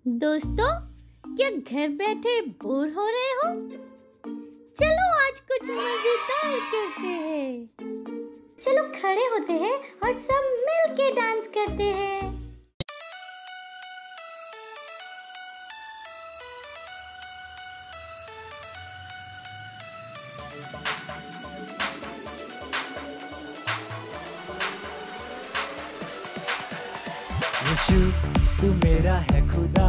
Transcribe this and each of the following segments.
दोस्तों, क्या घर बैठे बोर हो रहे हो? चलो आज कुछ मजेदार करते हैं। चलो खड़े होते हैं और सब मिल के डांस करते हैं। यीशु तू मेरा है खुदा,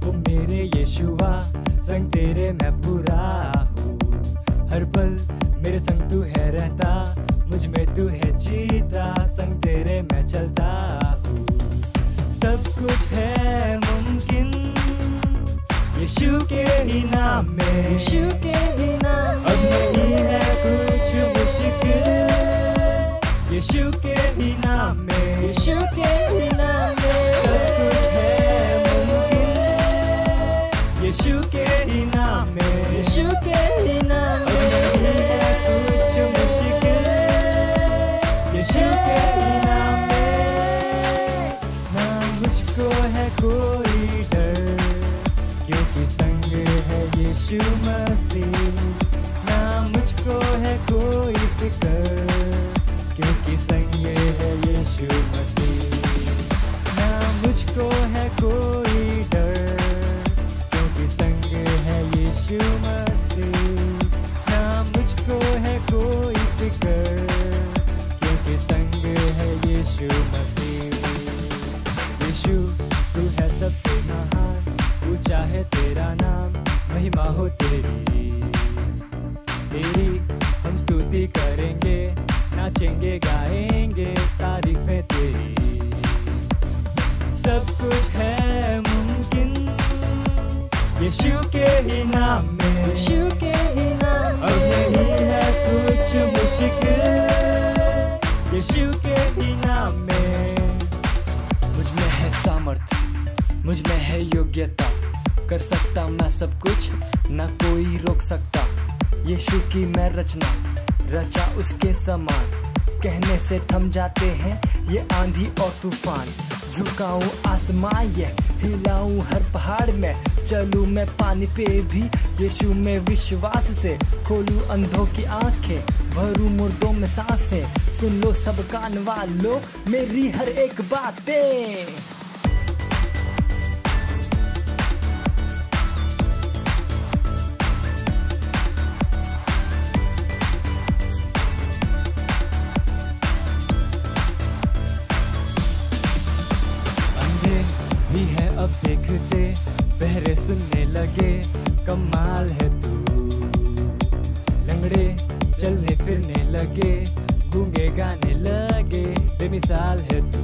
ओ मेरे यीशुआ, संग तेरे मैं पूरा हूँ। हर पल मेरे संग तू है रहता, मुझ में तू है जीता, संग तेरे मैं चलता हूँ। सब कुछ है मुमकिन यीशु के ही नाम में, यीशु के ही नाम में। अब नहीं है कुछ मुश्किल यीशु के ही नाम में, यीशु के ही नाम में। सब कुछ है मुमकिन यीशु के ही नाम में, यीशु के ही नाम में। अब नहीं है कुछ मुश्किल यीशु के ही नाम में। ना मुझको है कोई डर, क्योंकि संग है यीशु मसीह। ना मुझको है कोई फिक्र, क्योंकि संग है यीशु मसीह। ना मुझको है कोई डर, क्योंकि संग है यीशु मसीह। ना मुझको है कोई फिक्र, क्योंकि संग है यीशु मसीह। यीशु तू है सबसे महान, ऊंचा है तेरा नाम, महिमा हो तेरी हम स्तुति करेंगे, नाचेंगे गाएंगे तारीफें तेरी। सब कुछ है मुमकिन यीशु के ही नाम में, यीशु के ही नाम में। अब नहीं है कुछ मुश्किल यीशु के ही नाम में। मुझ में है सामर्थ, मुझ में है योग्यता, कर सकता मैं सब कुछ, ना कोई रोक सकता। यीशु की मैं रचना, रचा उसके समान, कहने से थम जाते हैं ये आंधी और तूफान। झुकाऊं आसमां ये हिलाऊं हर पहाड़ में, चलूं मैं पानी पे भी यीशु में विश्वास से। खोलूं अंधों की आंखें, भरूं मुर्दों में सांसें, सुन लो सब कान वालों मेरी हर एक बातें। भी है अब देखते, बहरे सुनने लगे, कमाल है तू। लंगड़े चलने फिरने लगे, गूंगे गाने लगे, बेमिसाल है तू।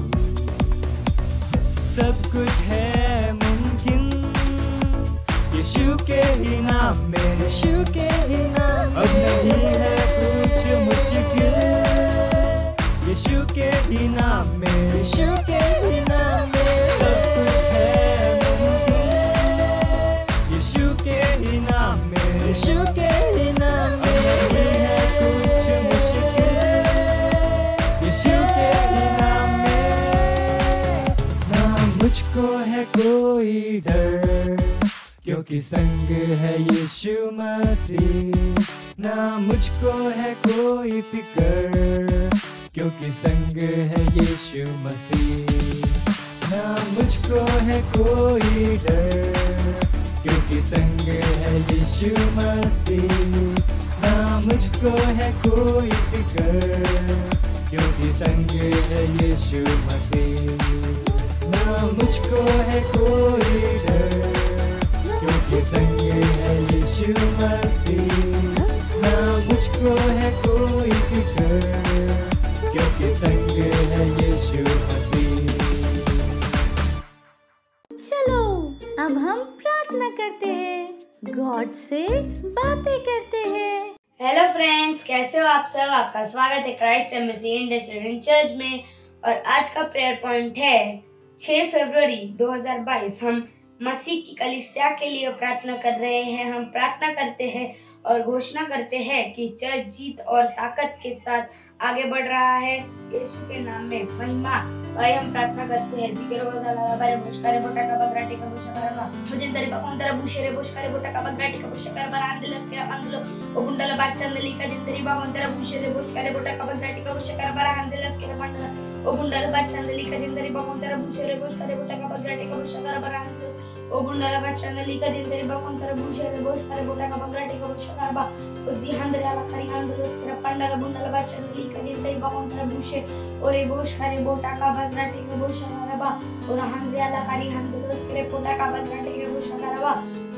सब कुछ है मुमकिन यीशु के ही नाम में, यीशु के ही नाम में। अब नहीं है कुछ मुश्किल यीशु के ही नाम में, यीशु के ही नाम में। सब कुछ है मुमकिन यीशु के ही नाम में, यीशु के ही नाम में। अब नहीं है कुछ मुश्किल यीशु के ही नाम में। ना मुझको है कोई डर, क्योंकि संग है यीशु मसीह। ना मुझको है कोई फिक्र, क्योंकि संग है यीशु मसीह। ना मुझको है कोई डर, क्योंकि संग है यीशु मसीह। ना मुझको है कोई फिक्र, क्योंकि संग है यीशु मसीह। ना मुझको है कोई डर, क्योंकि संग है यीशु मसीह। ना मुझको है कोई फिक्र, क्योंकि संग है यीशु मसीह। चलो अब हम प्रार्थना करते हैं, गॉड से बातें करते हैं। हेलो फ्रेंड्स, कैसे हो आप सब? आपका स्वागत है Christ embassy India children church में। और आज का प्रेयर पॉइंट है 6 फरवरी 2022। हम मसीह की कलीसिया के लिए प्रार्थना कर रहे हैं। हम प्रार्थना करते हैं और घोषणा करते हैं कि चर्च जीत और ताकत के साथ आगे बढ़ रहा है। यीशु के नाम में महिमा। आइए हम प्रार्थना करते हैं। जिक्र वजाला बारे बुशकारे बोटा का बगराटी का बुशकारा मुझे तरी बकोन तरह बुशेरे बुशकारे बोटा का बगराटी का बुशकारा बरांदलस के पंदलो ओ गुंडला बाचंदली का जिंदरी बाकोन तरह बुशेरे बुशकारे बोटा का बगराटी का बुशकारा बरांदलस के पंदलो ओ गुंडला बाचंदली का जिंदरी बाकोन तरह बुशेरे बुशकारे बोटा का बगराटी का बुशकारा बरांदलस ओ गुंडला बाचंदली का जिंदरी बाकोन तरह बुशेरे बुशकारे बोटा का बगराटी का बुशकारा बा उसी हंदरे वाला खरी हंदलस के पंडला गुंडला बाचंदली का जिंदरी बाकोन तरह बुशे और ये बुशकारे बोटा का बगराटी का बुशकारा बा और हंदरे वाला खरी हंदलस के पोटा का बगराटी का बुशकारा बा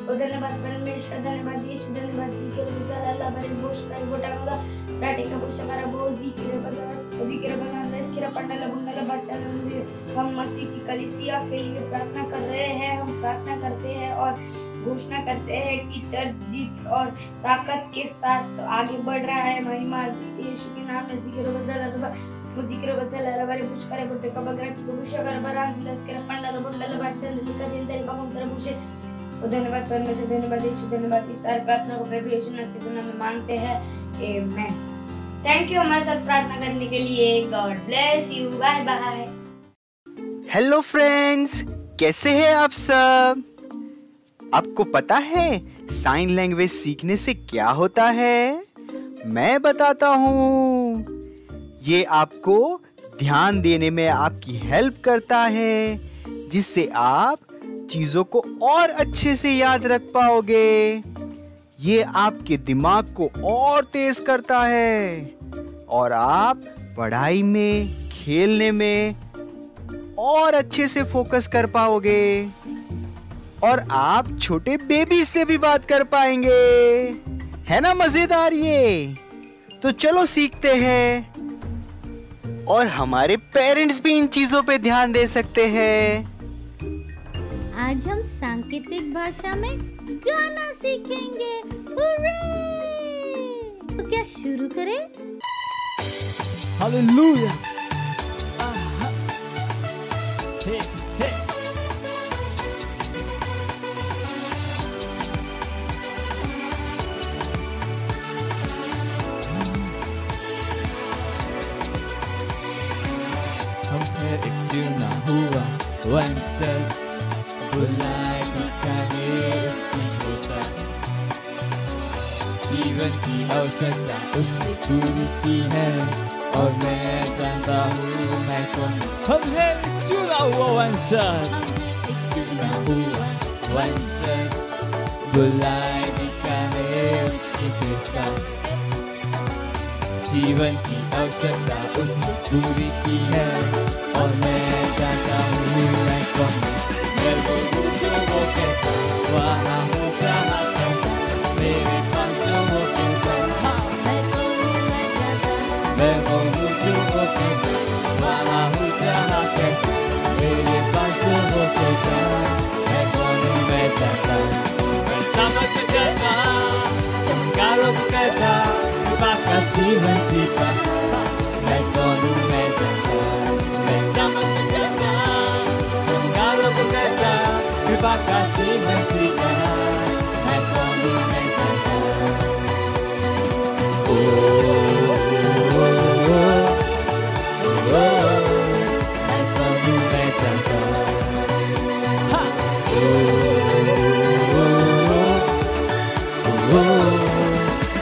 धन्यवाद परमेश्वर, धन्यवाद यीशु, धन्यवाद जिक्र वजाला अल्लाह बारे बुशकारे बोटा का बगराटी का बुशकारा बो जिक्र वजाला इसके पंडला गुंडला बाचंदली। हम मसीह की कलीसिया के लिए प्रार्थना कर रहे हैं। हम प्रार्थना करते हैं और घोषणा करते हैं कि चर्च जीत और ताकत के साथ आगे बढ़ रहा है। महिमा यीशु के नाम में जिक्र वजाला बारे बुशकारे बोटे का बगराटी का बुशकारा बरांदलस के पंडला गुंडला बाचंदली का जिंदरी बाकोन तरह बुशे। धन्यवाद परमेश्वर, धन्यवाद यीशु, धन्यवाद। इस सारी प्रार्थना को प्रभु यीशु मसीह के नाम में मांगते हैं, आमीन। थैंक यू हमारे साथ प्रार्थना करने के लिए। God bless you, bye bye. Hello friends, कैसे हैं आप सब? आपको पता है साइन लैंग्वेज सीखने से क्या होता है? मैं बताता हूँ। ये आपको ध्यान देने में आपकी हेल्प करता है, जिससे आप चीजों को और अच्छे से याद रख पाओगे। ये आपके दिमाग को और तेज करता है और आप पढ़ाई में, खेलने में और अच्छे से फोकस कर पाओगे और आप छोटे बेबी से भी बात कर पाएंगे। है ना मजेदार ये? तो चलो सीखते हैं और हमारे पेरेंट्स भी इन चीजों पे ध्यान दे सकते हैं। आज हम सांकेतिक भाषा में गाना सीखेंगे। हुर्रे! तो क्या शुरू करें? हालेलुया। हे हे हमने एक चुना हुआ वंशज, बुलाए निकाले इसकी सोचा, जीवन की आवश्यकता उसने पूरी की है और मैं जानता हूँ मैं कौन। हम है चुना हुआ वंशज, बुलाए निकाले इसकी सोचा, जीवन की आवश्यकता उसने पूरी की है और मैं जानता हूँ मैं कौन। मैं वो हूँ जो वो कहता, वहाँ हूँ जहाँ कहता, मेरे पास जो वो कहता, मैं वो हूँ जो वो कहता, वहाँ हूँ जहाँ कहता, मेरे पास जो वो कहता, मैं कौन हूँ मैं जानता, मैं समझ जाता, चमकारों को कहता, बाका जीवन जीता, मैं कौन हूँ मैं जानता, मैं समझ जाता, चमकारों को कहता, बाका जीवन जीता, मैं कौन हूँ मैं जानता। मैं कौन हूँ मैं जानता।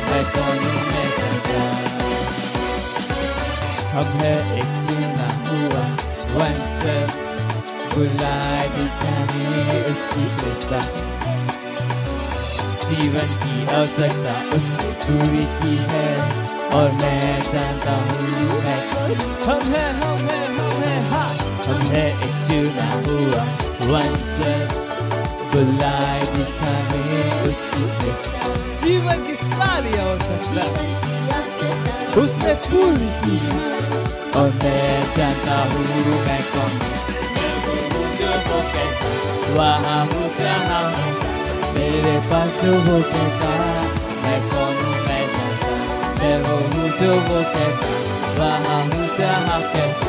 मैं कौन हूँ मैं जानता। हम है एक चुना हुआ वंशज, बुलाए दिखाने उसकी श्रेष्ठता, जीवन की आवश्यकता उसने पूरी की है और मैं जानता हूँ मैं हम है एक चुना हुआ वंशज, बुलाए दिखाने उसकी श्रेष्ठता, जीवन की सारी आवश्यकता उसने पूरी की और मैं जानता हूँ मैं कौन। जो वो कहता, वहाँ हूँ जहाँ हूँ, मेरे पास जो वो कहता, मैं कौन हूँ मैं जानता, मैं वो हूँ जो वो कहता, वहाँ हूँ जहाँ कहता,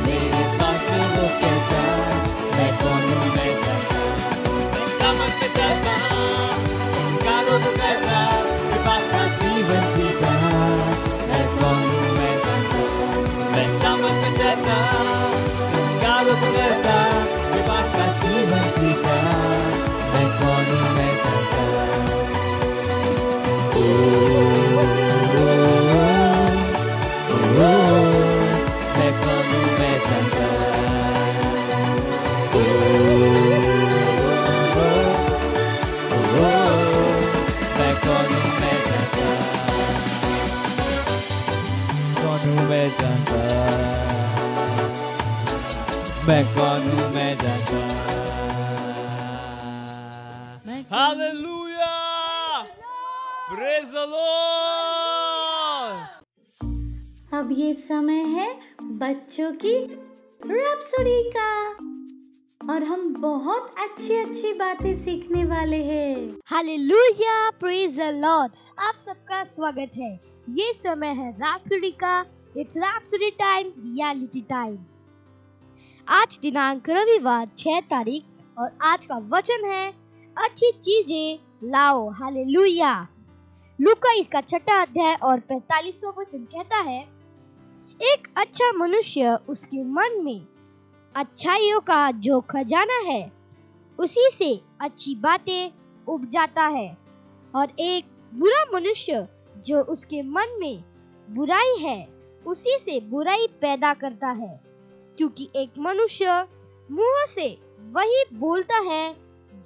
मेरे पास जो वो कहता, मैं कौन हूँ मैं जानता, मैं समझ जाता, कारों को कहता, बाका जीवन जीता, मैं कौन हूँ मैं जानता, चिंगारों को करता विवाह का जीवन जीता मैं कौन हूँ मैं जानता ओ, मैं कौन हूँ मैं जानता ओ, मैं कौन हूँ मैं जानता कौन हूँ मैं जानता मैं कौन हूँ मैं जानता हालेलुया प्रेज द लॉर्ड। अब ये समय है बच्चों की रैप्सोडी का और हम बहुत अच्छी बातें सीखने वाले हैं। Hallelujah praise the Lord. आप सबका स्वागत है। ये समय है रैप्सोडी का। It's rhapsody time, reality time. आज दिनांक रविवार 6 तारीख और आज का वचन है अच्छी चीजें लाओ। हालेलुया। लूका इसका 6 अध्याय और 45वां वचन कहता है, एक अच्छा मनुष्य उसके मन में अच्छाइयों का जो खजाना है उसी से अच्छी बातें उपजाता है, और एक बुरा मनुष्य जो उसके मन में बुराई है उसी से बुराई पैदा करता है, क्योंकि एक मनुष्य मुंह से वही बोलता है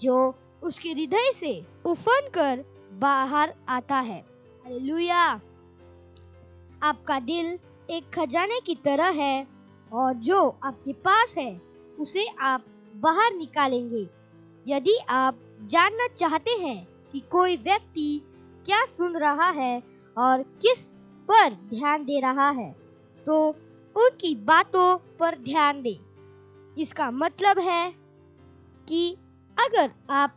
जो उसके हृदय से उफन कर बाहर आता है। हालेलुया। आपका दिल एक खजाने की तरह है और जो आपके पास है उसे आप बाहर निकालेंगे। यदि आप जानना चाहते हैं कि कोई व्यक्ति क्या सुन रहा है और किस पर ध्यान दे रहा है, तो उनकी बातों पर ध्यान दें। इसका मतलब है कि अगर आप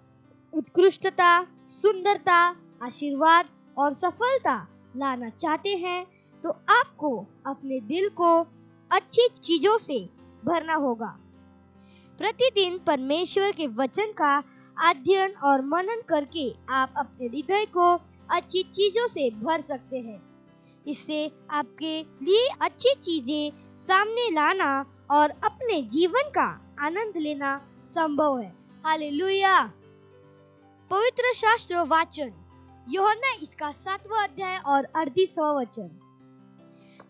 उत्कृष्टता, सुंदरता, आशीर्वाद और सफलता लाना चाहते हैं तो आपको अपने दिल को अच्छी चीजों से भरना होगा। प्रतिदिन परमेश्वर के वचन का अध्ययन और मनन करके आप अपने हृदय को अच्छी चीजों से भर सकते हैं। इससे आपके लिए अच्छी चीजें सामने लाना और अपने जीवन का आनंद लेना संभव है। हालेलुया। पवित्र शास्त्र वाचन यूहन्ना इसका 7वां अध्याय और 38वां वचन।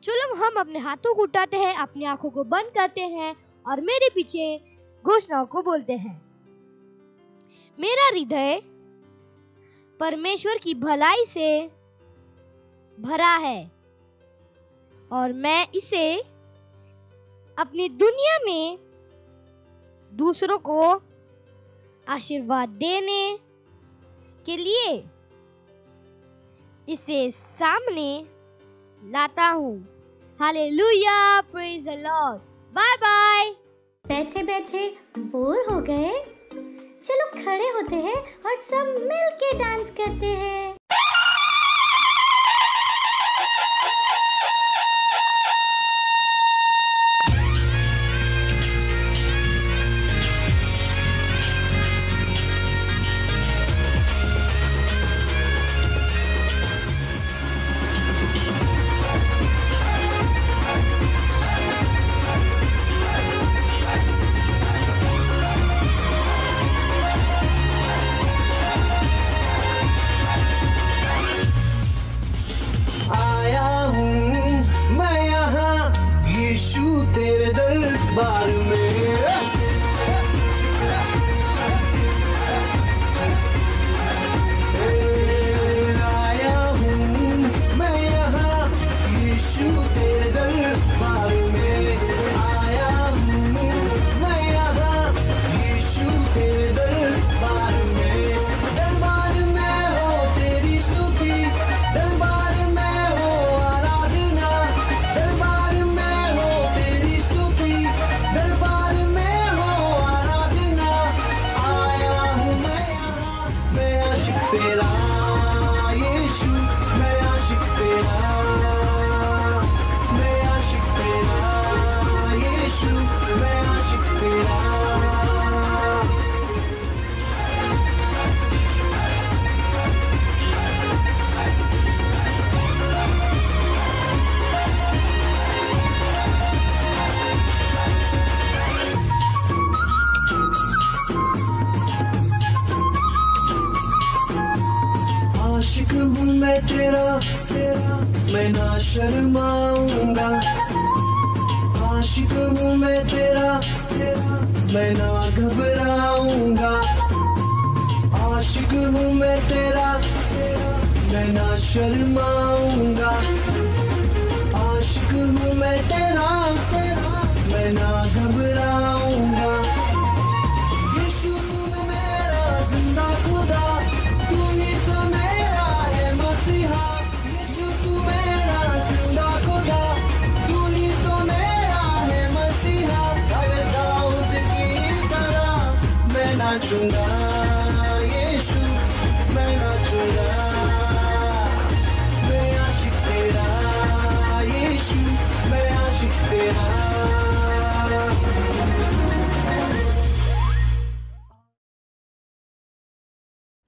चलो हम अपने हाथों को उठाते हैं, अपनी आंखों को बंद करते हैं और मेरे पीछे घोषणाओं को बोलते हैं। मेरा हृदय परमेश्वर की भलाई से भरा है और मैं इसे अपनी दुनिया में दूसरों को आशीर्वाद देने के लिए इसे सामने लाता हूँ। Hallelujah, praise the Lord. Bye bye. बैठे बैठे बोर हो गए? चलो खड़े होते हैं और सब मिल के डांस करते हैं। मैं ना शर्माऊंगा। आशिक हूँ मैं तेरा, मैं ना घबराऊंगा। आशिक हूँ मैं तेरा, मैं ना शर्माऊंगा। आशिक हूँ मैं तेरा, मैं ना घबराऊंगा। यीशु तू मेरा जिंदा खुदा, तू ही तो मेरा है मसीहा। यीशु तू मेरा जिंदा खुदा, तू ही तो मेरा है मसीहा। अरे दाऊद की तरह मैं नाचूंगा, यीशु मैं नाचूंगा। मैं आशिक तेरा, यीशु मैं आशिक तेरा।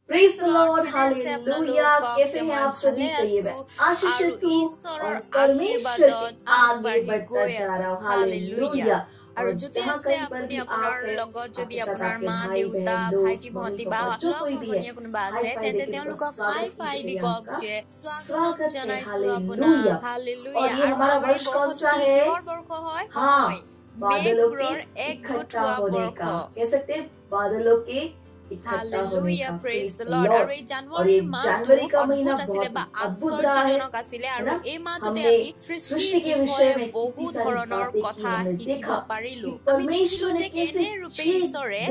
Praise the Lord, hallelujah. कैसे हैं आप सभी? आशीषित और परमेश्वर के आगे बढ़ता जा रहा हूं, हालेलुया। আৰু যদি আছে আপুনি আপোনাৰ লগত যদি আপোনাৰ মা দেউতা ভাইটি ভন্টি বা সমনীয়া কোনোবা আছে তেন্তে তেওঁলোকক হাই ফাই দি কওক যে স্বাগতম জনাইছো আপোনাক। হালেলুয়া। আৰু আমাৰ বৰ্ষটো কিহৰ বৰ্ষ হয়? হয়, মেঘবোৰৰ এক গোট হোৱা বৰ্ষ। कह सकते हैं बादलों के हालेलुया, प्रेज द लॉर्ड। আৰু এই জানুৱাৰীৰ মাহটো অদ্ভুত আছিলে বা আশ্চৰ্যজনক আছিলে আৰু এই মাহটোতে আমি সৃষ্টিৰ বিষয়ে বহু ধৰণৰ কথা শিকিব পাৰিলো। আমি দেখিলো যে কেনে ৰূপে ঈশ্বৰে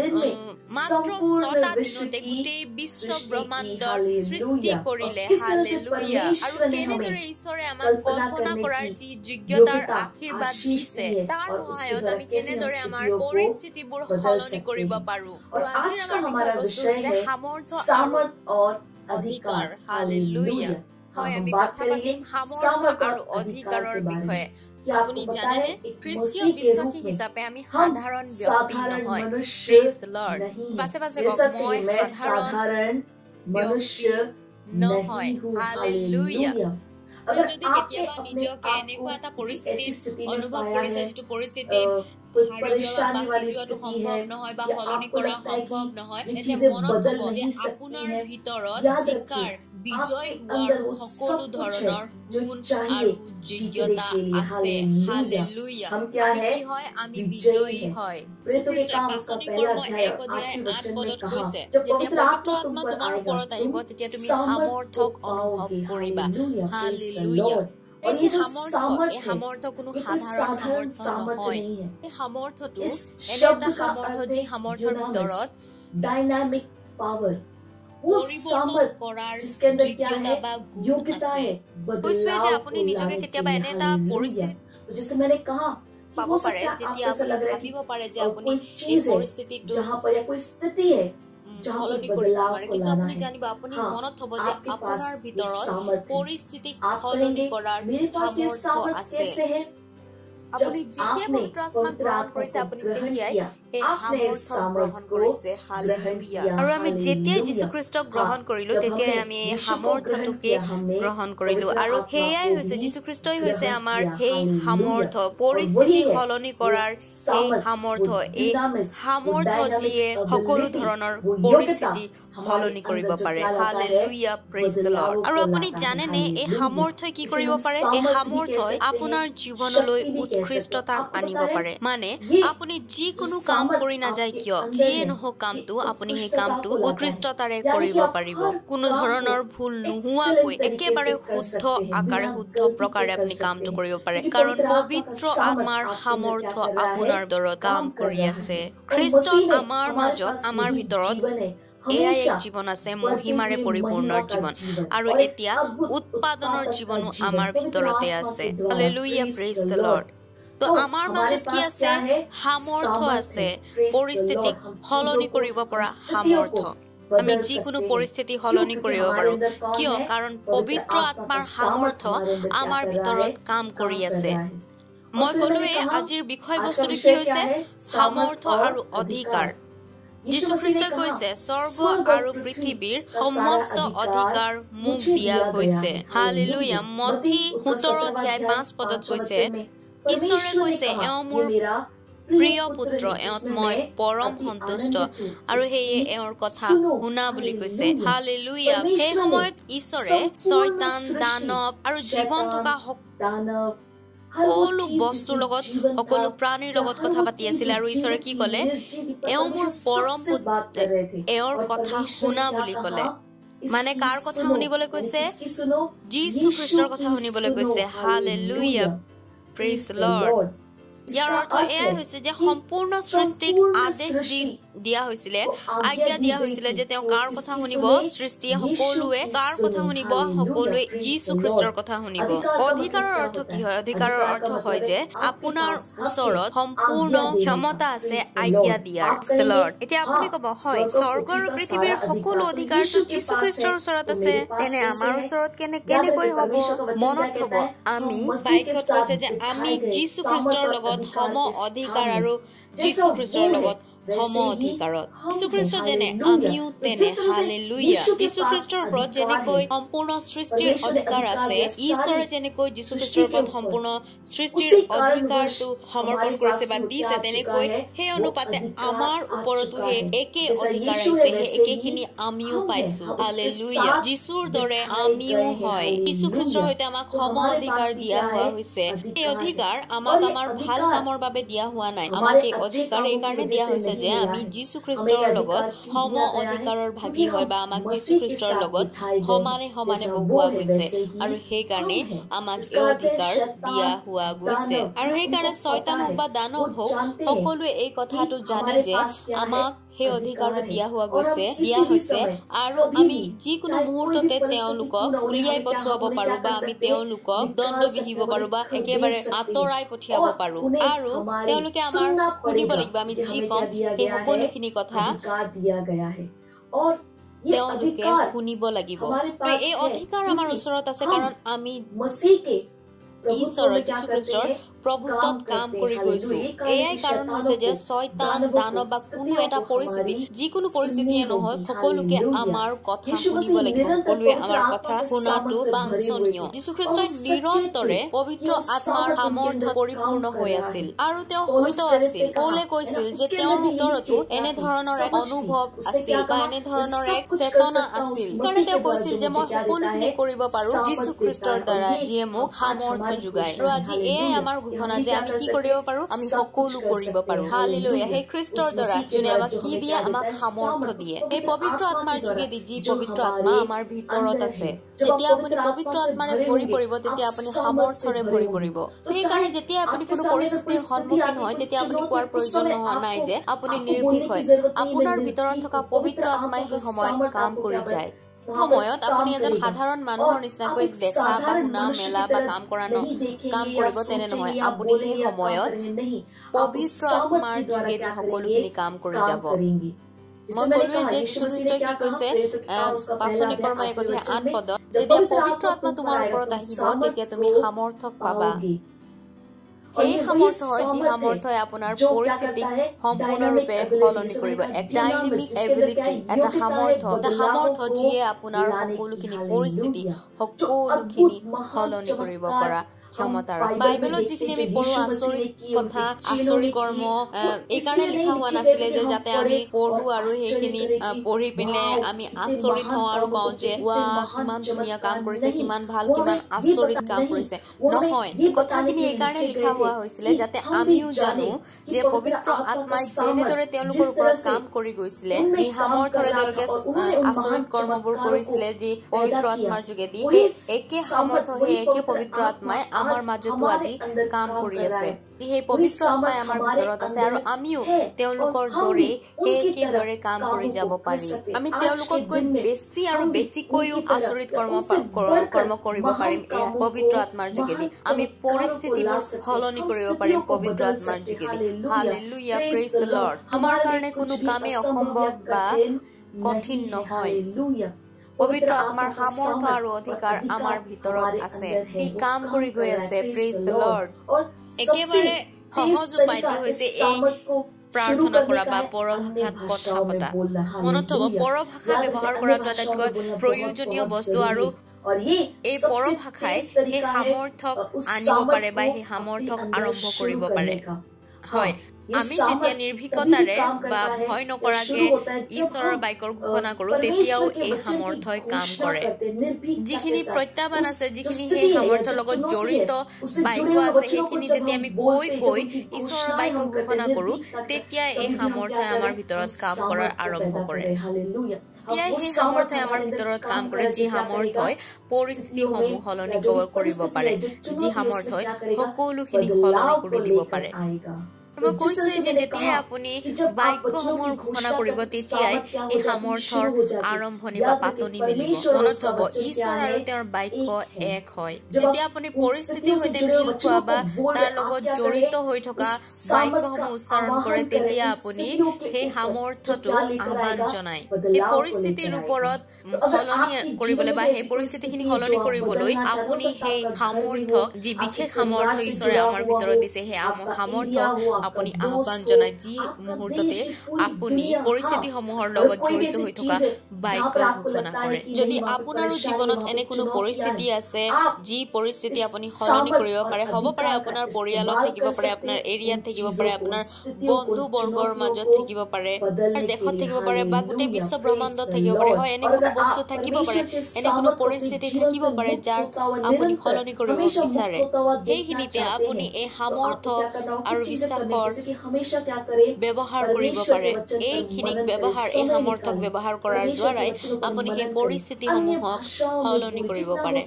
মাত্ৰ 6টা দিনতে গোটেই বিশ্ব ব্ৰহ্মাণ্ডৰ সৃষ্টি কৰিলে। হালেলুয়া। আৰু কেনেদৰে ঈশ্বৰে আমাক কল্পনা কৰাৰ যি যোগ্যতাৰ আশীৰ্বাদ দিছে, তাৰ সহায়ত আমি কেনেদৰে আমাৰ পৰিস্থিতিবোৰ সলনি কৰিব পাৰো। আৰু আজিৰ আমাৰ বস্তু হৈছে সামৰ্থ্য আৰু অধিকাৰ। হালেলুয়া। হয়, আমি কথা পাতিম সামৰ্থ্য আৰু অধিকাৰৰ বিষয়ে। আপুনি জানেনে, খ্ৰীষ্টীয় বিশ্বাসী হিচাপে আমি সাধাৰণ ব্যক্তি নহয়। Praise the lord. পাছে পাছে কওক, মই সাধাৰণ ব্যক্তি নহয়। হালেলুয়া। আৰু যদি কেতিয়াবা নিজকে এনেকুৱা এটা পৰিস্থিতিত অনুভৱ কৰিছে যিটো পৰিস্থিতিত সম্ভৱ নহয় বা সলনি কৰা সম্ভৱ নহয়, তেন্তে মনত থব যে আপোনাৰ ভিতৰত জিকাৰ বিজয় হোৱাৰ সকলো ধৰণৰ গুণ আৰু যোগ্যতা আছে। হালেলুয়া। আমি কি হয়? আমি বিজয়ী হয়। পাচনি কৰ্ম 1:8 কৈছে, যেতিয়া পবিত্ৰ আত্মা তোমাৰ ওপৰত আহিব তেতিয়া তুমি সামৰ্থক অনুভৱ কৰিবা। হালেলুয়া। এই যে সামৰ্থ্য, এই সামৰ্থ্য কোনো সাধাৰণ সামৰ্থ্য নহয়। এই সামৰ্থ্যটো এনে এটা সামৰ্থ্য যি সামৰ্থ্যৰ ভিতৰত ডাইনামিক পাৱাৰ, পৰিৱৰ্তন কৰাৰ যোগ্যতা বা গুণ আছে। কৈছোৱে যে আপুনি নিজকে কেতিয়াবা এনে এটা পৰিস্থিতিত পাব পাৰে যেতিয়া আপুনি ভাবিব পাৰে যে আপুনি এই পৰিস্থিতিটো সলনি কৰিব পাৰে, কিন্তু আপুনি জানিব, আপুনি মনত থব যে আপোনাৰ ভিতৰত পৰিস্থিতিক সলনি কৰাৰ সামৰ্থ্য আছে। আপুনি যেতিয়া পবিত্ৰ আত্মাক গ্ৰহণ কৰিছে আপুনি তেতিয়াই এই সামৰ্থ্য গ্ৰহণ কৰিছে। হালেলুয়া। আৰু আমি যেতিয়াই যীশু খ্ৰীষ্টক গ্ৰহণ কৰিলো তেতিয়াই আমি এই সামৰ্থ্যটোকে গ্ৰহণ কৰিলো। আৰু সেয়াই হৈছে যীশু খ্ৰীষ্টই হৈছে আমাৰ সেই সামৰ্থ্য, পৰিস্থিতি সলনি কৰাৰ এই সামৰ্থ্য, এই সামৰ্থ্য যিয়ে সকলো ধৰণৰ পৰিস্থিতি সলনি কৰিব পাৰে। Hallelujah, praise the lord. আৰু আপুনি জানেনে এই সামৰ্থ্যই কি কৰিব পাৰে? এই সামৰ্থ্যই আপোনাৰ জীৱনলৈ উৎকৃষ্টতা আনিব পাৰে। মানে আপুনি যিকোনো কাম কৰি নাযায় কিয়, যিয়ে নহওক কামটো, আপুনি সেই কামটো উৎকৃষ্টতাৰে কৰিব পাৰিব। কোনো ধৰণৰ ভুল নোহোৱাকৈ একেবাৰে শুদ্ধ আকাৰে, শুদ্ধ প্ৰকাৰে আপুনি কামটো কৰিব পাৰে, কাৰণ পবিত্ৰ আত্মাৰ সামৰ্থ্য আপোনাৰ দ্বাৰা কাম কৰি আছে। খ্ৰীষ্ট আমাৰ মাজত, আমাৰ ভিতৰত এয়াই এক জীৱন আছে, মহিমাৰে পৰিপূৰ্ণ জীৱন। আৰু এতিয়া উৎপাদনৰ জীৱনো আমাৰ ভিতৰতে আছে। Hallelujah, praise the lord. তো আমাৰ মাজত কি আছে? সামৰ্থ্য আছে, পৰিস্থিতিক সলনি কৰিব পৰা সামৰ্থ্য। আমি যিকোনো পৰিস্থিতি সলনি কৰিব পাৰো। কিয়? কাৰণ পবিত্ৰ আত্মাৰ সামৰ্থ্য আমাৰ ভিতৰত কাম কৰি আছে। মই ক'লোৱে আজিৰ বিষয়বস্তুটো কি হৈছে? সামৰ্থ্য আৰু অধিকাৰ। যীশু খ্ৰীষ্টই কৈছে, স্বৰ্গ আৰু পৃথিৱীৰ সমস্ত অধিকাৰ মোক দিয়া হৈছে। হালেলুয়া। মথি 17:5 কৈছে, ঈশ্বৰে কৈছে, এওঁ মোৰ প্ৰিয় পুত্ৰ এওঁত মই পৰম সন্তুষ্ট আৰু সেয়ে এওঁৰ কথা শুনা বুলি কৈছে হালেলুয়া সেই সময়ত ঈশ্বৰে শয়তান দানৱ আৰু জীৱন থকা সকলো বস্তুৰ লগত সকলো প্ৰাণীৰ লগত কথা পাতি আছিল আৰু ঈশ্বৰে কি ক'লে এওঁ মোৰ পৰম পুত্ৰ এওঁৰ কথা শুনা বুলি ক'লে মানে কাৰ কথা শুনিবলৈ কৈছে যীশু খ্ৰীষ্টৰ কথা শুনিবলৈ কৈছে হালেলুয়া প্ৰেইজ দ্য লৰ্ড ইয়াৰ অৰ্থ এয়াই হৈছে যে সম্পূৰ্ণ সৃষ্টিক আদেশ দিয়া হৈছিলে আজ্ঞা দিয়া হৈছিলে যে তেওঁ কাৰ কথা শুনিব সৃষ্টিয়ে সকলোৱে কাৰ কথা শুনিব সকলোৱে যীশু খ্ৰীষ্টৰ কথা শুনিব অধিকাৰৰ অৰ্থ কি হয় অধিকাৰৰ অৰ্থ হয় যে আপোনাৰ ওচৰত সম্পূৰ্ণ ক্ষমতা আছে আজ্ঞা দিয়াৰ লৰ্ড এতিয়া আপুনি ক'ব হয় স্বৰ্গ আৰু পৃথিৱীৰ সকলো অধিকাৰটো যীশু খ্ৰীষ্টৰ ওচৰত আছে তেনে আমাৰ ওচৰত কেনেকৈ হ'ব মনত থ'ব আমি বাইবেলত কৈছে যে আমি যীশু খ্ৰীষ্টৰ লগত সম অধিকাৰ আৰু যীশু খ্ৰীষ্টৰ লগত সম অধিকাৰত যীশু খ্ৰীষ্ট যেনে আমিও তেনে হালেলুয়া যীশু খ্ৰীষ্টৰ ওপৰত যেনেকৈ সম্পূৰ্ণ সৃষ্টিৰ অধিকাৰ আছে ঈশ্বৰে যেনেকৈ যীশু খ্ৰীষ্টৰ ওপৰত সম্পূৰ্ণ সৃষ্টিৰ অধিকাৰটো সমৰ্পণ কৰিছে বা দিছে তেনেকৈ সেই অনুপাতে আমাৰ ওপৰতো সেই একে অধিকাৰ আছে সেই একেখিনি আমিও পাইছো হালেলুয়া যীশুৰ দৰে আমিও হয় যীশু খ্ৰীষ্টৰ সৈতে আমাক সম অধিকাৰ দিয়া হোৱা হৈছে এই অধিকাৰ আমাক আমাৰ ভাল কামৰ বাবে দিয়া হোৱা নাই আমাক এই অধিকাৰ এইকাৰণে দিয়া হৈছে যে আমি যীশু খ্ৰীষ্টৰ লগত সম অধিকাৰৰ ভাগী হয় বা আমাক যীশু খ্ৰীষ্টৰ লগত সমানে সমানে বহোৱা গৈছে আৰু সেই কাৰণে আমাক এই অধিকাৰ দিয়া হোৱা গৈছে আৰু সেই কাৰণে শয়তান হওক বা দানৱ হওক সকলোৱে এই কথাটো জানে যে আমাক সেই অধিকাৰটো দিয়া হোৱা গৈছে দিয়া হৈছে আৰু আমি যিকোনো মুহূৰ্ততে তেওঁলোকক উলিয়াই পঠিয়াব পাৰো বা আমি তেওঁলোকক দণ্ড বিহিব পাৰো বা একেবাৰে আঁতৰাই পঠিয়াব পাৰো আৰু তেওঁলোকে আমাৰ শুনিব লাগিব আমি যি কম এই সকলোখিনি কথা তেওঁলোকে শুনিব লাগিব এই অধিকাৰ আমাৰ ওচৰত আছে কাৰণ আমি ঈশ্বৰৰ যীশু খ্ৰীষ্টৰ প্ৰভুত্বত কাম কৰি গৈছো এয়াই কাৰণ হৈছে যে শয়তান দানৱ বা কোনো এটা পৰিস্থিতি যিকোনো পৰিস্থিতিয়ে নহয় সকলোকে আমাৰ কথা শুনিব লাগিব সকলোৱে আমাৰ কথা শুনাটো বাঞ্ছনীয় যীশু খ্ৰীষ্টই নিৰন্তৰে পবিত্ৰ আত্মাৰ সামৰ্থ্য পৰিপূৰ্ণ হৈ আছিল আৰু তেওঁ হয়তো আছিল পৌলে কৈছিল যে তেওঁৰ ভিতৰতো এনেধৰণৰ এক অনুভৱ আছিল বা এনেধৰণৰ এক চেতনা আছিল কাৰণ তেওঁ কৈছিল যে মই সকলোখিনি কৰিব পাৰো যীশু খ্ৰীষ্টৰ দ্বাৰা যিয়ে মোক সামৰ্থ্য যোগায় আৰু আজি এয়াই আমাৰ ঘোষণা যে আমি কি কৰিব পাৰো আমি সকলো কৰিব পাৰো হালেলুয়া সেই খ্ৰীষ্টৰ দ্বাৰা যোনে আমাক কি দিয়ে আমাক সামৰ্থ্য দিয়ে এই পবিত্ৰ আত্মাৰ যোগেদি যি পবিত্ৰ আত্মা আমাৰ ভিতৰত আছে যেতিয়া আপুনি পবিত্ৰ আত্মাৰে ভৰি পৰিব তেতিয়া আপুনি সামৰ্থ্যৰে ভৰি পৰিব সেইকাৰণে যেতিয়া আপুনি কোনো পৰিস্থিতিৰ সন্মুখীন হয় তেতিয়া আপুনি কোৱাৰ প্ৰয়োজন নাই যে আপুনি নিৰ্ভীক হয় আপোনাৰ ভিতৰত থকা পবিত্ৰ আত্মাই সেই সময়ত কাম কৰি যায় সময়ত আপুনি এজন সাধাৰণ মানুহৰ নিচিনাকৈ দেখা বা শুনা মেলা বা কাম কৰিব তেনে নহয় আপুনি সেই সময়ত পবিত্ৰ আত্মাৰ যোগেদি সকলোখিনি কাম কৰি যাব মই ক'লোৱে যে যীশু খ্ৰীষ্টই কি কৈছে পাচনি কৰ্ম 1:8 পদত যেতিয়া পবিত্ৰ আত্মা তোমাৰ ওপৰত আহিব তেতিয়া তুমি সামৰ্থ্য পাবা সেই সামৰ্থ্য হয় যি সামৰ্থ্যই আপোনাৰ পৰিস্থিতিক সম্পূৰ্ণৰূপে সলনি কৰিব এক ডাইনামিক এবিলিটি এটা সামৰ্থ্য যিয়ে আপোনাৰ সকলোখিনি পৰিস্থিতি সকলোখিনি সলনি কৰিব পৰা ক্ষমতা বাইবেলত যিখিনি আমি পঢ়ো আচৰিত কথা আচৰিত কৰ্ম এইকাৰণে লিখা হোৱা নাছিলে যে যাতে আমি পঢ়ো আৰু সেইখিনি পঢ়ি পিনে আমি আচৰিত হওঁ আৰু কওঁ যে কিমান ধুনীয়া কাম কৰিছে কিমান ভাল কিমান আচৰিত কাম কৰিছে নহয় কথাখিনি এইকাৰণে লিখা হোৱা হৈছিলে যাতে আমিও জানো যে পবিত্ৰ আত্মাই যেনেদৰে তেওঁলোকৰ ওপৰত কাম কৰি গৈছিলে যি সামৰ্থ্যৰে তেওঁলোকে আচৰিত কৰ্মবোৰ কৰিছিলে যি পবিত্ৰ আত্মাৰ যোগেদি সেই একে সামৰ্থ্য সেই একে পবিত্ৰ আত্মাই আমাৰ মাজতো আজি কাম কৰি আছে সেই পবিত্ৰ আত্মাই আমাৰ ভিতৰত আছে আৰু আমিও তেওঁলোকৰ দৰে একেদৰে কাম কৰি যাব পাৰি আমি তেওঁলোকতকৈ বেছি আৰু বেছিকৈও আচৰিত কৰ্ম কৰিব পাৰিম এই পবিত্ৰ আত্মাৰ যোগেদি আমি পৰিস্থিতিবোৰ সলনি কৰিব পাৰিম পবিত্ৰ আত্মাৰ যোগেদি হালেলুয়া প্ৰেইজ দ্য লৰ্ড আমাৰ কাৰণে কোনো কামেই অসম্ভৱ বা কঠিন নহয় পবিত্ৰ আত্মাৰ সামৰ্থ্য আৰু অধিকাৰ আমাৰ ভিতৰত আছে ই কাম কৰি গৈ আছে প্ৰেইজ দ্য লৰ্ড একেবাৰে সহজ উপায়টো হৈছে এই প্ৰাৰ্থনা কৰা বা পৰভাষাত কথা পতা মনত থব পৰভাষা ব্যৱহাৰ কৰাটো আটাইতকৈ প্ৰয়োজনীয় বস্তু আৰু এই পৰভাষাই সেই সামৰ্থ্যক আনিব পাৰে বা সেই সামৰ্থ্যক আৰম্ভ কৰিব পাৰে হয় আমি যেতিয়া নিৰ্ভীকতাৰে বা ভয় নকৰাকে ঈশ্বৰৰ বাক্যৰ ঘোষণা কৰোঁ তেতিয়াও এই সামৰ্থ্যই কাম কৰে। যিখিনি প্ৰত্যাহ্বান আছে, যিখিনি সেই সামৰ্থ্যৰ লগত জড়িত বাক্য আছে, সেইখিনি যেতিয়া আমি কৈ ঈশ্বৰৰ বাক্য ঘোষণা কৰোঁ তেতিয়া এই সামৰ্থ্যই আমাৰ ভিতৰত কাম কৰাৰ আৰম্ভ কৰে। এতিয়া সেই সামৰ্থ্যই আমাৰ ভিতৰত কাম কৰে, যি সামৰ্থ্যই পৰিস্থিতিসমূহ সলনি কৰিব পাৰে, যি সামৰ্থ্যই সকলোখিনি সলনি কৰি দিব পাৰে। মই কৈছোৱে যে যেতিয়াই আপুনি বাক্যসমূহৰ ঘোষণা কৰিব তেতিয়াই এই সামৰ্থ্যৰ আৰম্ভণি বা পাতনি মিলিব। মনত থব, ঈশ্বৰ আৰু তেওঁৰ বাক্য এক হয়। যেতিয়া আপুনি পৰিস্থিতিৰ সৈতে মিল খোৱা বা তাৰ লগত জড়িত হৈ থকা বাক্যসমূহ উচ্চাৰণ কৰে তেতিয়া আপুনি সেই সামৰ্থ্যটো আহ্বান জনায়। এই পৰিস্থিতিৰ ওপৰত সলনি কৰিবলৈ বা সেই পৰিস্থিতিখিনি সলনি কৰিবলৈ আপুনি সেই সামৰ্থ্যক, যি বিশেষ সামৰ্থ্য ঈশ্বৰে আমাৰ ভিতৰত দিছে, সেই সামৰ্থ্যক আপুনি আহ্বান জনায়, যি মুহূৰ্ততে আপুনি পৰিস্থিতিসমূহৰ লগত জড়িত হৈ থকা বাক্য ঘোষণা কৰে। যদি আপোনাৰো জীৱনত এনে কোনো পৰিস্থিতি আছে যি পৰিস্থিতি আপুনি সলনি কৰিব পাৰে, হ'ব পাৰে আপোনাৰ পৰিয়ালত থাকিব পাৰে, আপোনাৰ এৰিয়াত থাকিব পাৰে, আপোনাৰ বন্ধু বৰ্গৰ মাজত থাকিব পাৰে, দেশত থাকিব পাৰে বা গোটেই বিশ্ব ব্ৰহ্মাণ্ডত থাকিব পাৰে। হয়, এনে কোনো বস্তু থাকিব পাৰে, এনে কোনো পৰিস্থিতি থাকিব পাৰে যাক আপুনি সলনি কৰিব বিচাৰে। সেইখিনিতে আপুনি এই সামৰ্থ্য আৰু বিশ্বাসৰ ব্যৱহাৰ কৰিব পাৰে। এইখিনিক এই সামৰ্থ্যক ব্যৱহাৰ কৰাৰ দ্বাৰাই আপুনি সেই পৰিস্থিতিসমূহক সলনি কৰিব পাৰে।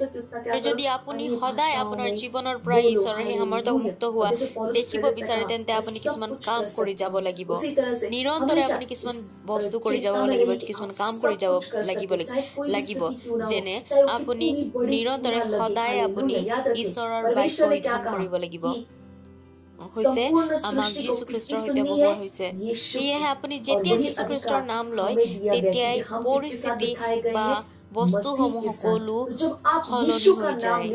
যদি আপুনি সদায় আপোনাৰ জীৱনৰ পৰা ঈশ্বৰৰ সেই সামৰ্থ্যক মুক্ত হোৱা দেখিব বিচাৰে তেন্তে আপুনি কিছুমান কাম কৰি যাব লাগিব। নিৰন্তৰে আপুনি কিছুমান বস্তু কৰি যাব লাগিব, কিছুমান কাম কৰি যাব লাগিব। যেনে আপুনি নিৰন্তৰে সদায় আপুনি ঈশ্বৰৰ বাক্য অধ্যয়ন কৰিব লাগিব। হৈছে আমাক যীশু খ্ৰীষ্টৰ সৈতে বহোৱা হৈছে। সেয়েহে আপুনি যেতিয়া যীশু খ্ৰীষ্টৰ নাম লয় তেতিয়াই পৰিস্থিতি বা বস্তুসমূহ সকলো সলনি হৈ যায়।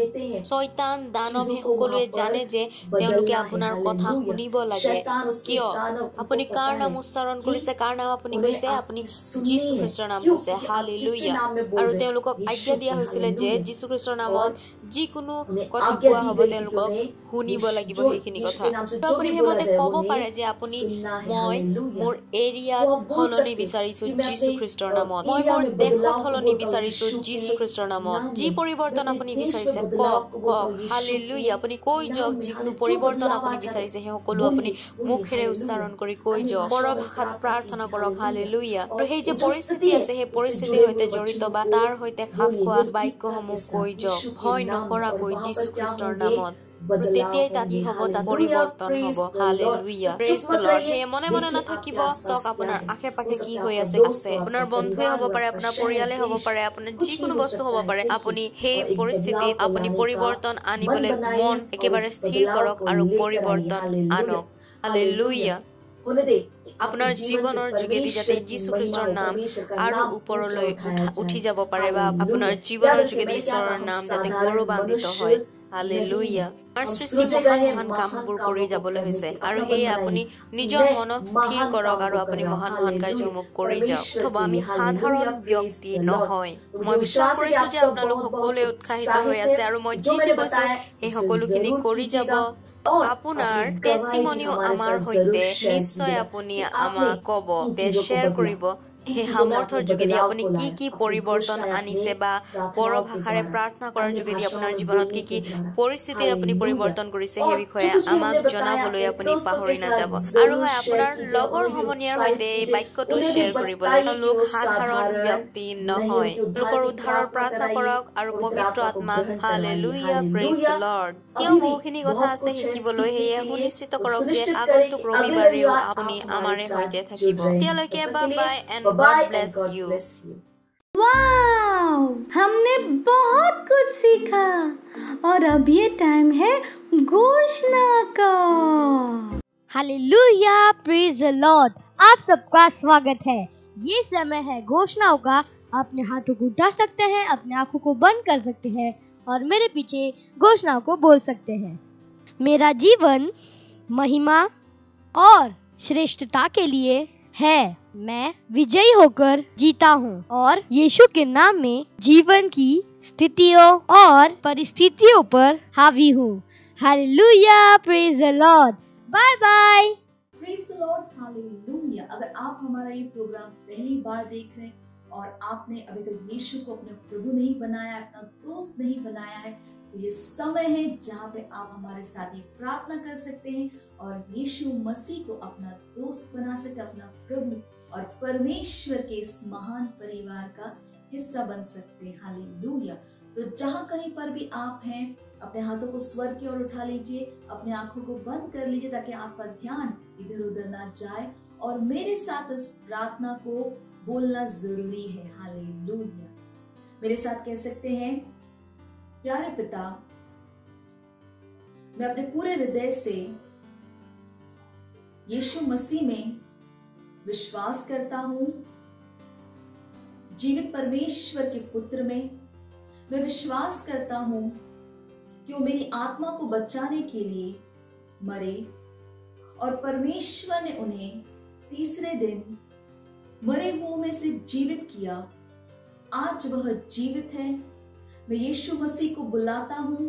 শয়তান, দানৱ সকলোৱে জানে যে তেওঁলোকে আপোনাৰ কথা শুনিব লাগে। কিয়? আপুনি কাৰ নাম উচ্চাৰণ কৰিছে, কাৰ নাম আপুনি কৈছে? আপুনি যীশু খ্ৰীষ্টৰ নাম কৈছে। হালেলুয়া। আৰু তেওঁলোকক আজ্ঞা দিয়া হৈছিলে যে যীশু খ্ৰীষ্টৰ নামত যিকোনো কথা কোৱা হ'ব তেওঁলোকক শুনিব লাগিব সেইখিনি কথা। আপুনি সেইমতে ক'ব পাৰে যে মই মোৰ এৰিয়াত সলনি বিচাৰিছো যীশু খ্ৰীষ্টৰ নামত, মই মোৰ দেশত সলনি বিচাৰিছো যীশু খ্ৰীষ্টৰ নামত। যি পৰিৱৰ্তন আপুনি বিচাৰিছে কওক। হালেলুয়া। আপুনি কৈ যাওক, যিকোনো পৰিৱৰ্তন আপুনি বিচাৰিছে সেই সকলো আপুনি মুখেৰে উচ্চাৰণ কৰি কৈ যাওক। পৰভাষাত প্ৰাৰ্থনা কৰক। হালেলুয়া। আৰু সেই যে পৰিস্থিতি আছে সেই পৰিস্থিতিৰ সৈতে জড়িত বা তাৰ সৈতে খাপ খোৱা বাক্যসমূহ কৈ যাওক, ভয় নকৰাকৈ যীশু খ্ৰীষ্টৰ নামত। তেতিয়াই তাত কি হ'ব? তাত পৰিৱৰ্তন হ'ব। হালেলুয়া। Praise the lord. সেয়ে মনে মনে নাথাকিব। চাওক আপোনাৰ আশে পাশে কি হৈ আছে। আপোনাৰ বন্ধুৱে হ'ব পাৰে, আপোনাৰ পৰিয়ালে হ'ব পাৰে, আপোনাৰ যিকোনো বস্তু হ'ব পাৰে। আপুনি সেই পৰিস্থিতিত আপুনি পৰিৱৰ্তন আনিবলৈ মন একেবাৰে স্থিৰ কৰক আৰু পৰিৱৰ্তন আনক। হালেলুয়া। আপোনাৰ জীৱনৰ যোগেদি যাতে যীশু খ্ৰীষ্টৰ নাম আৰু ওপৰলৈ উঠি যাব পাৰে বা আপোনাৰ জীৱনৰ যোগেদি ঈশ্বৰৰ নাম যাতে গৌৰৱান্বিত হয়। হালেলুয়া। আমাৰ সৃষ্টি মহান কামবোৰ কৰি যাবলৈ হৈছে আৰু সেয়ে আপুনি নিজৰ মনক স্থিৰ কৰক আৰু আপুনি মহান কাৰ্যসমূহ কৰি যাওক। অথবা আমি সাধাৰণ ব্যক্তি নহয়। মই বিশ্বাস কৰিছো যে আপোনালোক সকলোৱে উৎসাহিত হৈ আছে আৰু মই যি কৈছো সেই সকলোখিনি কৰি যাব। আপোনাৰ টেষ্টিমনিও আমাৰ সৈতে নিশ্চয় আপুনি আমাক ক'ব, শ্বেয়াৰ কৰিব। সেই সামৰ্থ্যৰ যোগেদি আপুনি কি পৰিৱৰ্তন আনিছে বা পৰভাষাৰে প্ৰাৰ্থনা কৰাৰ যোগেদি আপোনাৰ জীৱনত কি পৰিস্থিতিৰ আপুনি পৰিৱৰ্তন কৰিছে সেই বিষয়ে আমাক জনাবলৈ আপুনি পাহৰি নাযাব। আৰু হয়, আপোনাৰ লগৰ সমনীয়াৰ সৈতে এই বাক্যটো শ্বেয়াৰ কৰিব লাগে। লোক সাধাৰণ ব্যক্তি নহয়। লোকৰ উদ্ধাৰৰ প্ৰাৰ্থনা কৰক আৰু পবিত্ৰ আত্মাক হালেলুয়া, প্ৰেইজ দ্য লৰ্ড। তেওঁ বহুখিনি কথা আছে শিকিবলৈ, সেয়ে সুনিশ্চিত কৰক যে আগন্তুক ৰবিবাৰেও আপুনি আমাৰে সৈতে থাকিব। তেতিয়ালৈকে bye and God bless you. Wow, हमने बहुत कुछ सीखा और अब ये टाइम है घोषणा का। Hallelujah, praise the Lord. आप सबका स्वागत है। ये समय है घोषणाओं का। अपने हाथों को उठा सकते हैं, अपने आंखों को बंद कर सकते हैं और मेरे पीछे घोषणाओं को बोल सकते हैं। मेरा जीवन महिमा और श्रेष्ठता के लिए है। मैं विजयी होकर जीता हूँ और यीशु के नाम में जीवन की स्थितियों और परिस्थितियों पर हावी हूँ। Hallelujah, praise the Lord. Bye bye. Praise the Lord, hallelujah. अगर आप हमारा ये प्रोग्राम पहली बार देख रहे हैं और आपने अभी तक यीशु को अपना प्रभु नहीं बनाया, अपना दोस्त नहीं बनाया है, तो ये समय है जहाँ पे आप हमारे साथ ये प्रार्थना कर सकते हैं और यीशु मसीह को अपना दोस्त बना सकते, अपना प्रभु और परमेश्वर के इस महान परिवार का हिस्सा बन सकते हैं। हालेलुया। तो जहाँ कहीं पर भी आप हैं, अपने हाथों को स्वर की ओर उठा लीजिए, अपने आंखों को बंद कर लीजिए ताकि आपका ध्यान इधर उधर ना जाए और मेरे साथ इस प्रार्थना को बोलना जरूरी है। हालेलुया। मेरे साथ कह सकते हैं, प्यारे पिता, मैं अपने पूरे हृदय से यीशु मसीह में विश्वास करता हूं, जीवित परमेश्वर के पुत्र में मैं विश्वास करता हूं कि वो मेरी आत्मा को बचाने के लिए मरे और परमेश्वर ने उन्हें तीसरे दिन मरे हुओं में से जीवित किया। आज वह जीवित है। मैं यीशु मसीह को बुलाता हूं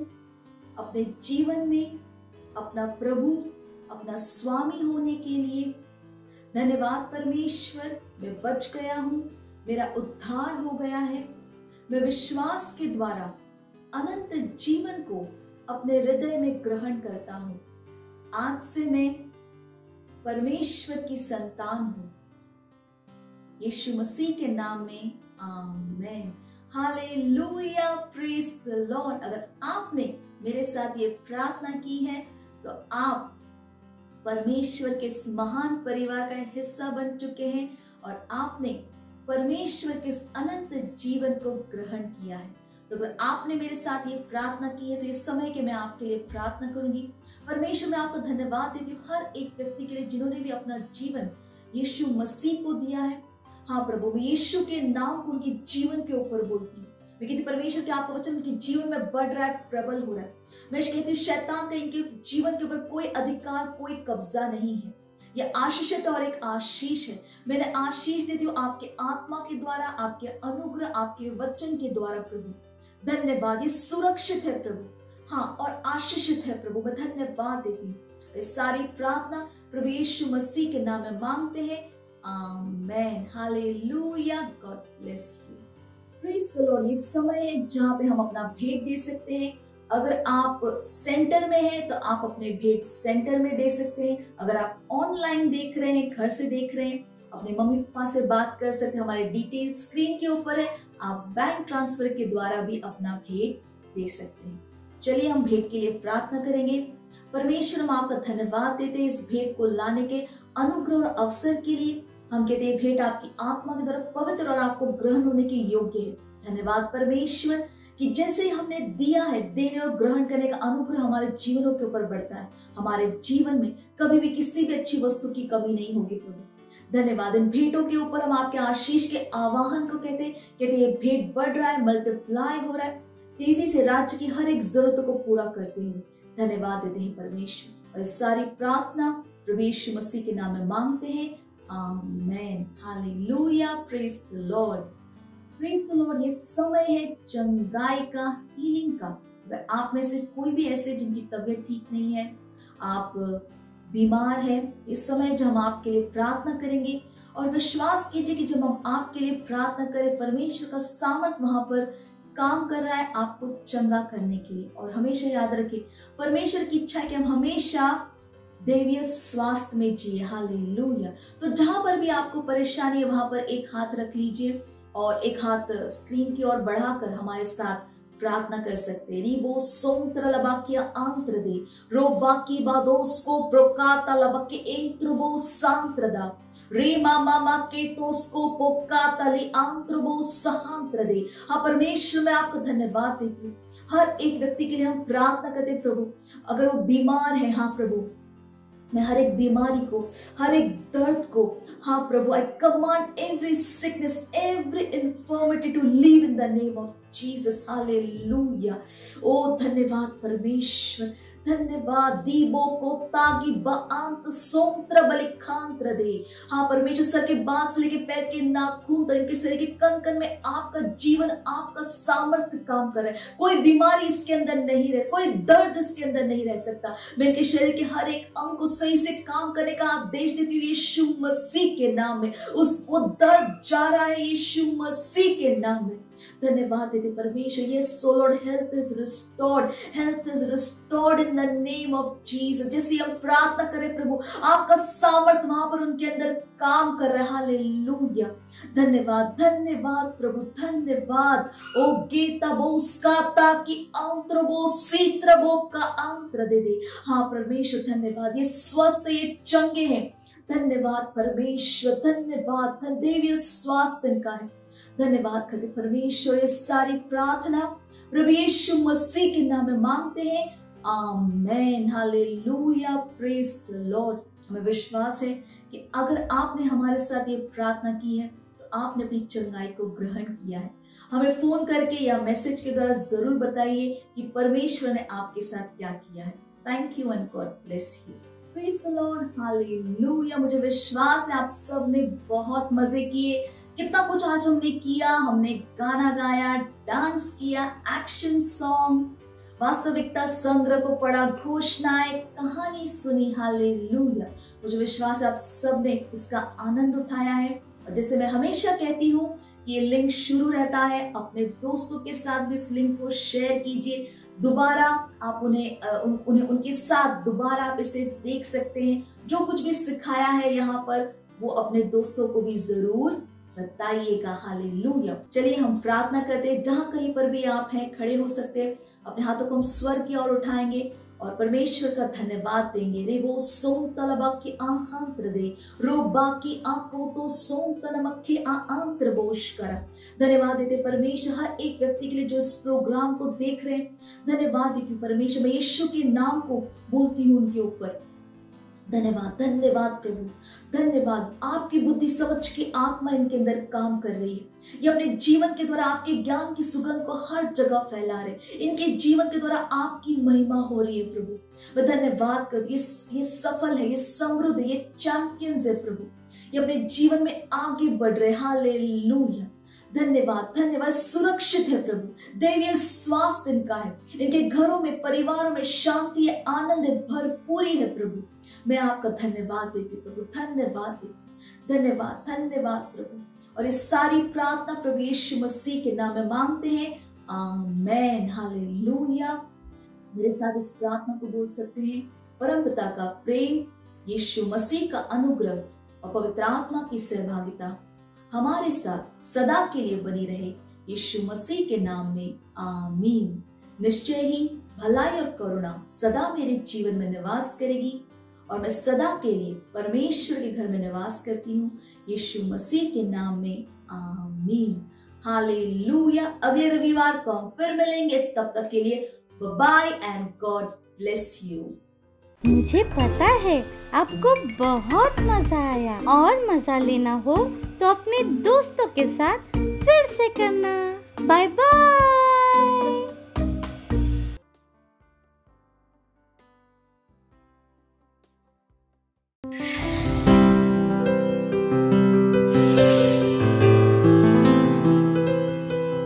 अपने जीवन में अपना प्रभु, अपना स्वामी होने के लिए। धन्यवाद परमेश्वर, मैं बच गया हूं, मेरा उद्धार हो गया है। मैं विश्वास के द्वारा अनंत जीवन को अपने हृदय में ग्रहण करता हूं। आज से मैं परमेश्वर की संतान हूं। यीशु मसीह के नाम में आमीन। Hallelujah, praise the Lord. अगर आपने मेरे साथ ये प्रार्थना की है तो आप परमेश्वर के इस महान परिवार का हिस्सा बन चुके हैं और आपने परमेश्वर के इस अनंत जीवन को ग्रहण किया है। तो अगर आपने मेरे साथ ये प्रार्थना की है तो इस समय के मैं आपके लिए प्रार्थना करूंगी। परमेश्वर, मैं आपको धन्यवाद देती हूँ हर एक व्यक्ति के लिए जिन्होंने भी अपना जीवन यीशु मसीह को दिया है। हाँ प्रभु, मैं यीशु के नाम को उनके जीवन के ऊपर बोलती हूँ। मैं कहती परमेश्वर के आपका वचन उनके जीवन में बढ़ रहा है, प्रबल हो रहा है। मैं कहती हूँ शैतान का इनके जीवन के ऊपर कोई अधिकार, कोई कब्जा नहीं है। यह आशीषित और एक आशीष है। मैंने आशीष देती हूँ आपके आत्मा के द्वारा, आपके अनुग्रह, आपके वचन के द्वारा। प्रभु धन्यवाद, ये सुरक्षित है प्रभु, हाँ, और आशीषित है प्रभु। मैं धन्यवाद देती हूँ। इस सारी प्रार्थना प्रभु यीशु मसीह के नाम में मांगते हैं, amen. Hallelujah. God bless you. Praise the Lord. ये समय है जहाँ पे हम अपना भेंट दे सकते हैं। अगर आप सेंटर में हैं तो आप अपने भेंट सेंटर में दे सकते हैं। अगर आप ऑनलाइन देख रहे हैं, घर से देख रहे हैं, अपने मम्मी पापा से बात कर सकते हैं। हमारे डिटेल स्क्रीन के ऊपर है। आप बैंक ट्रांसफर के द्वारा भी अपना भेंट दे सकते हैं। चलिए हम भेंट के लिए प्रार्थना करेंगे। परमेश्वर, हम आपका धन्यवाद देते हैं इस भेंट को लाने के अनुग्रह और अवसर के लिए। हम कहते हैं भेंट आपकी आत्मा के द्वारा पवित्र और आपको ग्रहण होने के योग्य है। धन्यवाद परमेश्वर कि जैसे हमने दिया है, देने और ग्रहण करने का अनुग्रह हमारे जीवनों के ऊपर बढ़ता है। हमारे जीवन में कभी भी किसी भी अच्छी वस्तु की कमी नहीं होगी प्रभु। धन्यवाद। इन भेंटों के ऊपर हम आपके आशीष के आवाहन को कहते ये भेंट बढ़ रहा है, मल्टीप्लाई हो रहा है, तेजी से राज्य की हर एक जरूरत को पूरा करते हुए धन्यवाद देते हैं परमेश्वर। और सारी प्रार्थना प्रभु यीशु मसीह के नाम में मांगते हैं, amen. Hallelujah. Praise the Lord. Praise the Lord. ये समय है चंगाई का, हीलिंग का। अगर आप में से कोई भी ऐसे जिनकी तबीयत ठीक नहीं है, आप बीमार हैं, इस समय जब हम आपके लिए प्रार्थना करेंगे और विश्वास कीजिए कि जब हम आपके लिए प्रार्थना करें, परमेश्वर का सामर्थ वहां पर काम कर रहा है आपको चंगा करने के लिए। और हमेशा याद रखिए, परमेश्वर की इच्छा है कि हम हमेशा दैवीय स्वास्थ्य में जिए। हालेलुया। तो जहां पर भी आपको परेशानी है वहां पर एक हाथ रख लीजिए और एक हाथ स्क्रीन की ओर बढ़ाकर हमारे साथ प्रार्थना कर सकते हैं। रिबो सोंत्र लबाकिया आंत्र दे रो बाकी बादोस को प्रोकाता लबाके एंत्रबो सांत्रदा रे मामा के तोस्को पोकाता ली आंत्रबो सहांत्र दे। हाँ परमेश्वर, मैं आपको धन्यवाद देती हूँ। हर एक व्यक्ति के लिए हम प्रार्थना करते हैं प्रभु, अगर वो बीमार है, हाँ प्रभु, मैं हर एक बीमारी को, हर एक दर्द को, हाँ प्रभु, I command every sickness, every infirmity to leave in the name of Jesus. Hallelujah. ओ धन्यवाद परमेश्वर, धन्यवाद। दीबो को तागी बांत सोंत्र बलिखांत्र दे। हाँ परमेश्वर, सर के बाल से लेके पैर के नाखून तक, इनके शरीर के कण कण में आपका जीवन, आपका सामर्थ्य काम कर रहा है। कोई बीमारी इसके अंदर नहीं रह, कोई दर्द इसके अंदर नहीं रह सकता। मैं इनके शरीर के हर एक अंग को सही से काम करने का आदेश देती हूँ यीशु मसीह के नाम में। वो दर्द जा रहा है यीशु मसीह के नाम में। धन्यवाद देते परमेश्वर। Yes so Lord, health is restored, health is restored in the name of Jesus. जैसे हम प्रार्थना करें प्रभु, आपका सामर्थ वहां पर उनके अंदर काम कर रहा है। हालेलुया। धन्यवाद, धन्यवाद प्रभु, धन्यवाद। ओ गीता बोस्काता की आंत्रबो सीत्रबो का आंत्र दे दे। हाँ परमेश्वर धन्यवाद, ये स्वस्थ, ये चंगे हैं। धन्यवाद परमेश्वर, धन्यवाद। दैवीय स्वास्थ्य इनका है। धन्यवाद करते परमेश्वर। ये सारी प्रार्थना प्रभु यीशु मसीह के नाम में मांगते हैं, amen, hallelujah, praise the Lord. हमें विश्वास है कि अगर आपने हमारे साथ ये प्रार्थना की है तो आपने अपनी चंगाई को ग्रहण किया है। हमें फोन करके या मैसेज के द्वारा जरूर बताइए कि परमेश्वर ने आपके साथ क्या किया है। Thank you and God bless you. Praise the Lord, hallelujah. मुझे विश्वास है आप सब ने बहुत मजे किए। कितना कुछ आज हमने किया, हमने गाना गाया, डांस किया, एक्शन सॉन्ग, वास्तविकता संग्रह को पढ़ा, घोषणाएं, कहानी सुनी। हालेलुया। मुझे विश्वास है आप सब ने इसका आनंद उठाया है। और जैसे मैं हमेशा कहती हूँ, ये लिंक शुरू रहता है, अपने दोस्तों के साथ भी इस लिंक को शेयर कीजिए। दोबारा आप उन्हें उनके साथ दोबारा आप इसे देख सकते हैं। जो कुछ भी सिखाया है यहाँ पर वो अपने दोस्तों को भी जरूर बताइएगा। हालेलुया। चलिए हम प्रार्थना करते हैं। जहां कहीं पर भी आप हैं खड़े हो सकते हैं, अपने हाथों को हम स्वर की ओर उठाएंगे और परमेश्वर का धन्यवाद देंगे। रे वो सोम तलबा की आंत्र दे, रो बाकी आंखों तो सोम तलमक्खी आंत्र बोश कर। धन्यवाद देते परमेश्वर हर एक व्यक्ति के लिए जो इस प्रोग्राम को देख रहे हैं। धन्यवाद देती हूँ परमेश्वर, मैं यीशु के नाम को बोलती हूँ उनके ऊपर। धन्यवाद, धन्यवाद प्रभु, धन्यवाद। आपकी बुद्धि समझ की आत्मा इनके अंदर काम कर रही है। ये अपने जीवन के द्वारा आपके ज्ञान की सुगंध को हर जगह फैला रहे। इनके जीवन के द्वारा आपकी महिमा हो रही है प्रभु। मैं धन्यवाद कर, ये सफल है, ये समृद्ध है, ये चैंपियंस है प्रभु। ये अपने जीवन में आगे बढ़ रहे। हालेलुया। धन्यवाद, धन्यवाद। सुरक्षित है प्रभु। दैवीय स्वास्थ्य इनका है। इनके घरों में, परिवारों में शांति है, आनंद है, भरपूरी है प्रभु। मैं आपका धन्यवाद देती हूँ प्रभु, धन्यवाद देती हूँ। धन्यवाद, धन्यवाद प्रभु। और इस सारी प्रार्थना प्रभु यीशु मसीह के नाम में मांगते हैं, आमेन, हालेलुया। मेरे साथ इस प्रार्थना को बोल सकते हैं। परम पिता का प्रेम, यीशु मसीह का अनुग्रह और पवित्र आत्मा की सहभागिता हमारे साथ सदा के लिए बनी रहे, यीशु मसीह के नाम में, आमीन। निश्चय ही भलाई और करुणा सदा मेरे जीवन में निवास करेगी और मैं सदा के लिए परमेश्वर के घर में निवास करती हूँ, यीशु मसीह के नाम में, आमीन, हालेलुया। अगले रविवार को हम फिर मिलेंगे, तब तक के लिए bye and God bless you. मुझे पता है आपको बहुत मजा आया और मजा लेना हो तो अपने दोस्तों के साथ फिर से करना। Bye bye.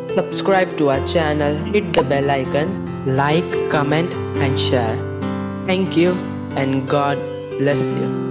Subscribe to our channel, hit the bell icon, like, comment and share. Thank you and God bless you.